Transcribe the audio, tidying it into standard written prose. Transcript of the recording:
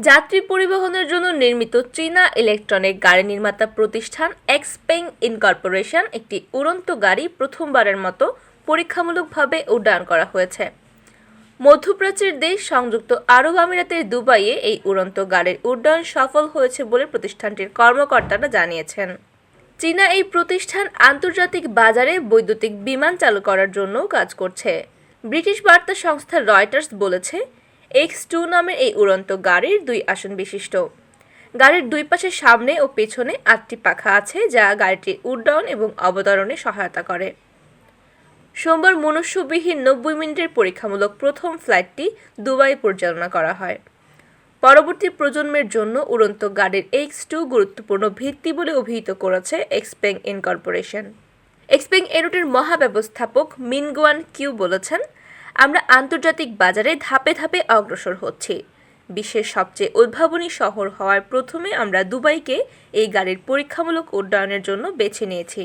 যাত্রী পরিবহনের জন্য নির্মিত চীনা ইলেকট্রনিক গাড়ি নির্মাতা প্রতিষ্ঠান এক্সপেং ইনকর্পোরেশন একটি উড়ন্ত গাড়ি প্রথমবারের মতো পরীক্ষামূলকভাবে উড্ডয়ন করা হয়েছে। মধ্যপ্রাচ্যের দেশ সংযুক্ত আরব আমিরাতের দুবাইয়ে এই উড়ন্ত গাড়ির উড্ডয়ন সফল হয়েছে বলে প্রতিষ্ঠানটির কর্মকর্তারা জানিয়েছেন। চীনা এই প্রতিষ্ঠান আন্তর্জাতিক বাজারে বৈদ্যুতিক বিমান চালু করার জন্যও কাজ করছে। ব্রিটিশ বার্তা সংস্থা রয়টার্স বলেছে, X2 নামের এই উড়ন্ত গাড়ির 2 আসন বিশিষ্ট। গাড়ির দুই পাশে সামনে ও পেছনে 8টি পাখা আছে, যা গাড়িটির উড্ডয়ন এবং অবতরণে সহায়তা করে। সোমবার মনুষ্যবিহীন 90 মিনিটের পরীক্ষামূলক প্রথম ফ্লাইটটি দুবাই পরিচালনা করা হয়। পরবর্তী প্রজন্মের জন্য উড়ন্ত গাড়ির X2 গুরুত্বপূর্ণ ভিত্তি বলে অভিহিত করেছে এক্সপেং ইনকর্পোরেশন। এক্সপেং এরোটের মহাব্যবস্থাপক মিনগুয়ান কিউ বলেছেন, আমরা আন্তর্জাতিক বাজারে ধাপে ধাপে অগ্রসর হচ্ছি। বিশ্বের সবচেয়ে উদ্ভাবনী শহর হওয়ার প্রথমে আমরা দুবাইকে এই গাড়ির পরীক্ষামূলক উড্ডয়নের জন্য বেছে নিয়েছি।